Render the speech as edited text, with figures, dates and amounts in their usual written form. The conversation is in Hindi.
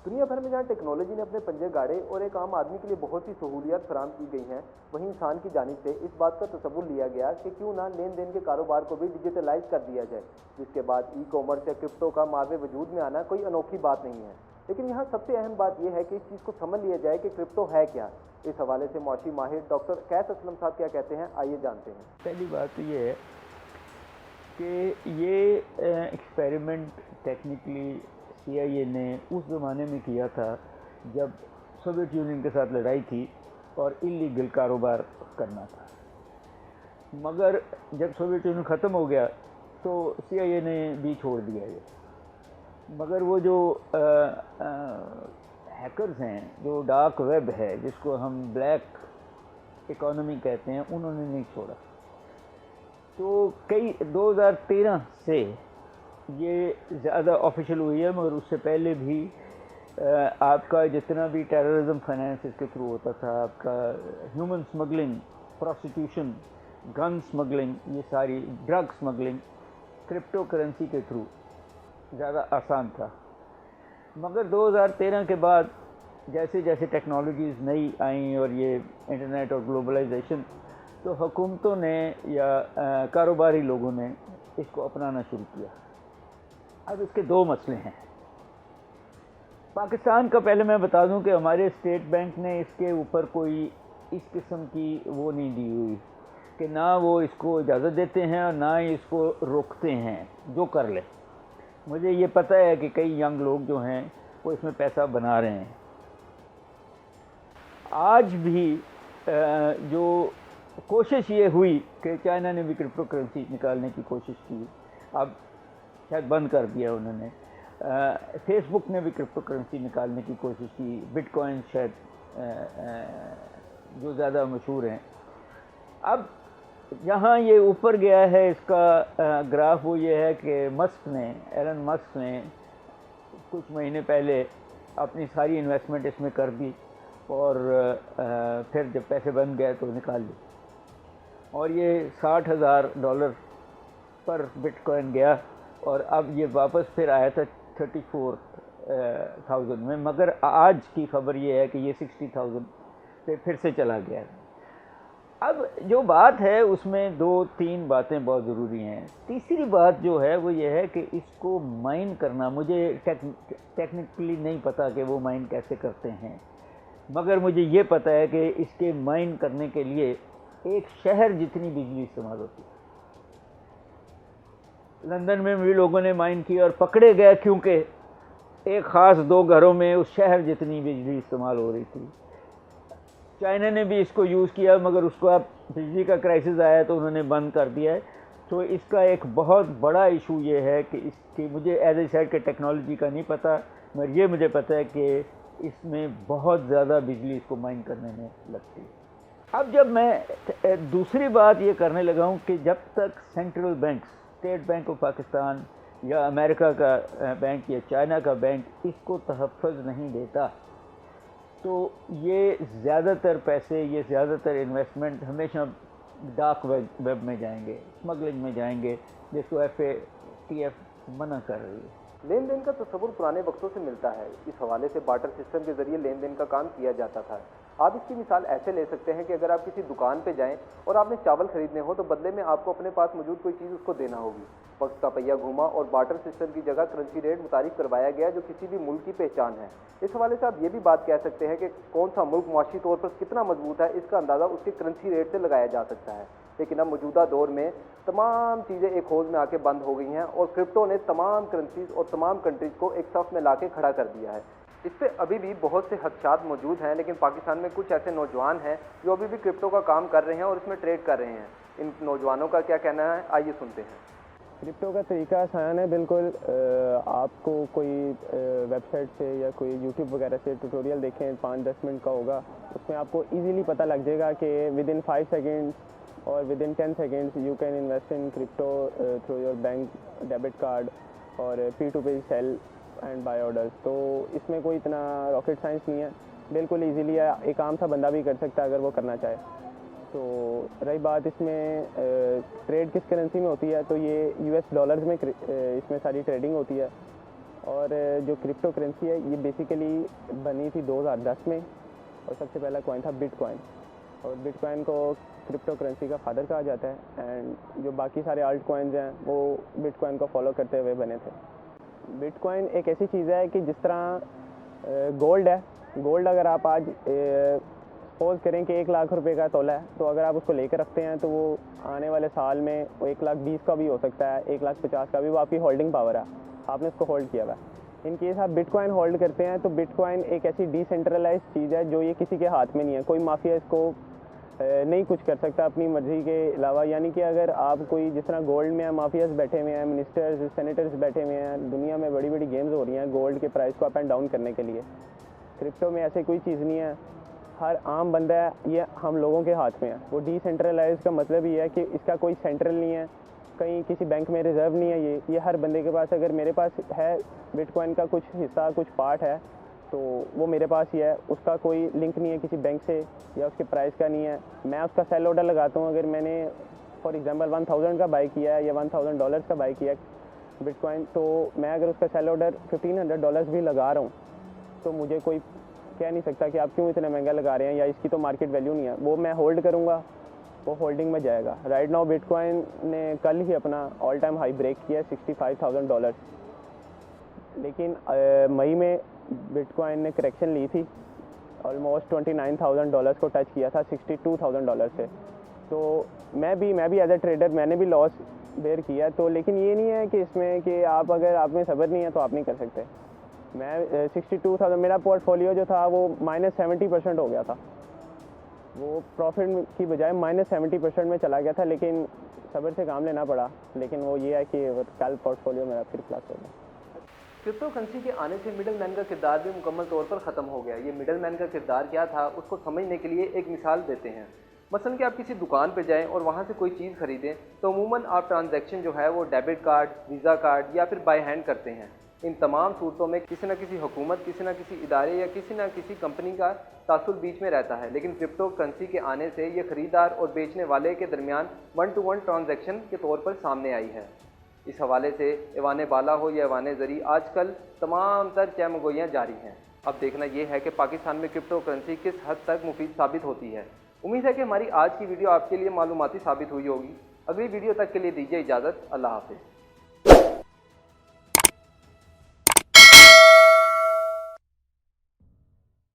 दुनिया भर में जहाँ टेक्नोलॉजी ने अपने पंजे गाड़े और एक आम आदमी के लिए बहुत सी सहूलियत फराहम की गई हैं, वहीं इंसान की जानिब से इस बात का तसव्वुर लिया गया कि क्यों ना लेन देन के कारोबार को भी डिजिटलाइज कर दिया जाए, जिसके बाद ई कॉमर्स या क्रिप्टो का मावे वजूद में आना कोई अनोखी बात नहीं है। लेकिन यहाँ सबसे अहम बात यह है कि इस चीज़ को समझ लिया जाए कि क्रिप्टो है क्या। इस हवाले से मौशी माहिर डॉक्टर कैस असलम साहब क्या कहते हैं, आइए जानते हैं। पहली बात तो ये है कि ये एक्सपेरिमेंट टेक्निकली CIA ने उस ज़माने में किया था जब सोवियत यूनियन के साथ लड़ाई थी और इलीगल कारोबार करना था। मगर जब सोवियत यूनियन ख़त्म हो गया तो CIA ने भी छोड़ दिया ये। मगर वो जो हैकर्स हैं, जो डार्क वेब है जिसको हम ब्लैक इकोनॉमी कहते हैं, उन्होंने नहीं छोड़ा। तो कई 2013 से ये ज़्यादा ऑफिशियल हुई है, मगर उससे पहले भी आपका जितना भी टेररिज्म फाइनेंस इसके थ्रू होता था, आपका human smuggling, prostitution, gun smuggling, ये सारी ड्रग स्मगलिंग क्रिप्टो करेंसी के थ्रू ज़्यादा आसान था। मगर 2013 के बाद जैसे जैसे टेक्नोलॉजीज़ नई आई और ये इंटरनेट और ग्लोबलाइजेशन, तो हुकूमतों ने या कारोबारी लोगों ने इसको अपनाना शुरू किया। अब इसके दो मसले हैं। पाकिस्तान का पहले मैं बता दूं कि हमारे स्टेट बैंक ने इसके ऊपर कोई इस किस्म की वो नहीं दी हुई कि ना वो इसको इजाज़त देते हैं और ना ही इसको रोकते हैं, जो कर ले। मुझे ये पता है कि कई यंग लोग जो हैं वो इसमें पैसा बना रहे हैं। आज भी जो कोशिश ये हुई कि चाइना ने भी क्रिप्टो करेंसी निकालने की कोशिश की, अब शायद बंद कर दिया उन्होंने। फेसबुक ने भी क्रिप्टो करेंसी निकालने की कोशिश की, बिटकॉइन शायद जो ज़्यादा मशहूर हैं। अब जहाँ ये ऊपर गया है इसका ग्राफ, वो ये है कि एलन मस्क ने कुछ महीने पहले अपनी सारी इन्वेस्टमेंट इसमें कर दी और फिर जब पैसे बन गए तो निकाल ली, और ये $60,000 पर बिटकॉइन गया और अब ये वापस फिर आया था 34,000 में। मगर आज की खबर ये है कि ये 60,000 पे फिर से चला गया है। अब जो बात है उसमें दो तीन बातें बहुत ज़रूरी हैं। तीसरी बात जो है वो ये है कि इसको माइन करना, मुझे टेक्निकली नहीं पता कि वो माइन कैसे करते हैं, मगर मुझे ये पता है कि इसके माइन करने के लिए एक शहर जितनी बिजली इस्तेमाल होती है। लंदन में भी लोगों ने माइन किया और पकड़े गए क्योंकि एक ख़ास 2 घरों में उस शहर जितनी बिजली इस्तेमाल हो रही थी। चाइना ने भी इसको यूज़ किया, मगर उसको अब बिजली का क्राइसिस आया तो उन्होंने बंद कर दिया है। तो इसका एक बहुत बड़ा इशू ये है कि इसकी, मुझे एज ए साइड के टेक्नोलॉजी का नहीं पता, मगर ये मुझे पता है कि इसमें बहुत ज़्यादा बिजली इसको माइन करने में लगती है। अब जब मैं दूसरी बात ये करने लगा हूँ कि जब तक central banks, state bank of Pakistan या अमेरिका का बैंक या चाइना का बैंक इसको तहफ़्फ़ुज़ नहीं देता, तो ये ज़्यादातर पैसे, ये ज़्यादातर इन्वेस्टमेंट हमेशा डार्क वेब में जाएंगे, स्मगलिंग में जाएंगे, जिसको FATF मना कर रही है। लेन देन का तस्वुर पुराने वक्तों से मिलता है। इस हवाले से बार्टर सिस्टम के जरिए लेन देन का काम किया जाता था। आप इसकी मिसाल ऐसे ले सकते हैं कि अगर आप किसी दुकान पे जाएं और आपने चावल खरीदने हो तो बदले में आपको अपने पास मौजूद कोई चीज़ उसको देना होगी। वक्त का पहिया घूमा और बार्टर सिस्टम की जगह करेंसी रेट मुतारिफ करवाया गया, जो किसी भी मुल्क की पहचान है। इस हवाले से आप ये भी बात कह सकते हैं कि कौन सा मुल्क मुआशी तौर पर कितना मजबूत है, इसका अंदाज़ा उसके करेंसी रेट से लगाया जा सकता है। लेकिन अब मौजूदा दौर में तमाम चीज़ें एक हौज में आके बंद हो गई हैं और क्रिप्टो ने तमाम करेंसीज और तमाम कंट्रीज़ को एक सफ में ला के खड़ा कर दिया है। इस पर अभी भी बहुत से खदशात मौजूद हैं, लेकिन पाकिस्तान में कुछ ऐसे नौजवान हैं जो अभी भी क्रिप्टो का काम कर रहे हैं और इसमें ट्रेड कर रहे हैं। इन नौजवानों का क्या कहना है, आइए सुनते हैं। क्रिप्टो का तरीका आसान है बिल्कुल। आपको कोई वेबसाइट से या कोई यूट्यूब वगैरह से ट्यूटोरियल देखें, 5-10 मिनट का होगा, उसमें आपको इजीली पता लग जाएगा कि विद इन 5 सेकेंड्स और with in 10 seconds you can invest in crypto through your bank debit card और P2P cell and bye orders. तो इसमें कोई इतना रॉकेट साइंस नहीं है, बिल्कुल इजीली एक आम सा बंदा भी कर सकता है अगर वो करना चाहे। तो रही बात इसमें ट्रेड किस करेंसी में होती है, तो ये US डॉलर्स में इसमें सारी ट्रेडिंग होती है और जो क्रिप्टो करेंसी है ये बेसिकली बनी थी 2010 में, और सबसे पहला कॉइन था बिटकॉइन, और बिटकॉइन को क्रिप्टो करेंसी का फादर कहा जाता है। एंड जो बाकी सारे आल्ट कॉइन्स हैं वो बिटकॉइन को फॉलो करते हुए बने थे। बिटकॉइन एक ऐसी चीज़ है कि जिस तरह गोल्ड है, गोल्ड अगर आप आज सपोज करें कि 1 लाख रुपए का तोला है, तो अगर आप उसको लेकर रखते हैं तो वो आने वाले साल में वो 1,20,000 का भी हो सकता है, 1,50,000 का भी, वो आपकी होल्डिंग पावर है, आपने उसको होल्ड किया हुआ है। इन केस आप बिटकॉइन होल्ड करते हैं तो बिटकॉइन एक ऐसी डिसेंट्रलाइज चीज़ है जो ये किसी के हाथ में नहीं है, कोई माफिया इसको नहीं कुछ कर सकता अपनी मर्जी के अलावा। यानी कि अगर आप कोई जिस तरह गोल्ड में माफियाज बैठे हुए हैं, मिनिस्टर्स सेनेटर्स बैठे हुए हैं, दुनिया में बड़ी बड़ी गेम्स हो रही हैं गोल्ड के प्राइस को अप एंड डाउन करने के लिए, क्रिप्टो में ऐसे कोई चीज़ नहीं है। हर आम बंदा है, ये हम लोगों के हाथ में है। वो डिसेंट्रलाइज का मतलब ये है कि इसका कोई सेंट्रल नहीं है, कहीं किसी बैंक में रिजर्व नहीं है। ये हर बंदे के पास, अगर मेरे पास है बिटकॉइन का कुछ हिस्सा, कुछ पार्ट है, तो वो मेरे पास ही है, उसका कोई लिंक नहीं है किसी बैंक से या उसके प्राइस का नहीं है। मैं उसका सेल ऑर्डर लगाता हूँ, अगर मैंने फॉर एग्जांपल 1000 का बाई किया है या $1000 का बाई किया है बिटकॉइन, तो मैं अगर उसका सेल ऑर्डर $1500 भी लगा रहा हूँ तो मुझे कोई कह नहीं सकता कि आप क्यों इतना महंगा लगा रहे हैं या इसकी तो मार्केट वैल्यू नहीं है। वो मैं होल्ड करूँगा, वो होल्डिंग में जाएगा। राइट नाउ बिटकॉइन ने कल ही अपना ऑल टाइम हाई ब्रेक किया है $65,000, लेकिन मई में बिटकॉइन ने करेक्शन ली थी, ऑलमोस्ट $29,000 को टच किया था $62,000 से। तो मैं भी एज ए ट्रेडर मैंने भी लॉस बेयर किया। तो लेकिन ये नहीं है कि इसमें कि आप अगर आप में सब्र नहीं है तो आप नहीं कर सकते। मैं 62,000 मेरा पोर्टफोलियो जो था वो -70% हो गया था, वो प्रॉफिट की बजाय -70% में चला गया था, लेकिन सब्र से काम लेना पड़ा। लेकिन वो ये है कि कल पोर्टफोलियो मेरा फिर प्लस हो गया। क्रिप्टो करेंसी के आने से मिडल मैन का किरदार भी मुकम्मल तौर पर ख़त्म हो गया। ये मिडल मैन का किरदार क्या था उसको समझने के लिए एक मिसाल देते हैं। मसलन कि आप किसी दुकान पे जाएं और वहाँ से कोई चीज़ ख़रीदें तो अमूमन आप ट्रांजैक्शन जो है वो डेबिट कार्ड, वीज़ा कार्ड या फिर बाय हैंड करते हैं। इन तमाम सूरतों में किसी न किसी हुकूमत, किसी न किसी इदारे या किसी न किसी कंपनी का तासुर बीच में रहता है। लेकिन क्रिप्टो करेंसी के आने से ये ख़रीदार और बेचने वाले के दरमियान 1-to-1 ट्रांजैक्शन के तौर पर सामने आई है। इस हवाले से ऐवान बाला हो या ऐवान ज़री, आजकल तमाम तर चहमगोइयाँ जारी हैं। अब देखना यह है कि पाकिस्तान में क्रिप्टो करेंसी किस हद तक मुफीद साबित होती है। उम्मीद है कि हमारी आज की वीडियो आपके लिए मालूमाती साबित हुई होगी। अगली वीडियो तक के लिए दीजिए इजाज़त। अल्लाह हाफ़िज़।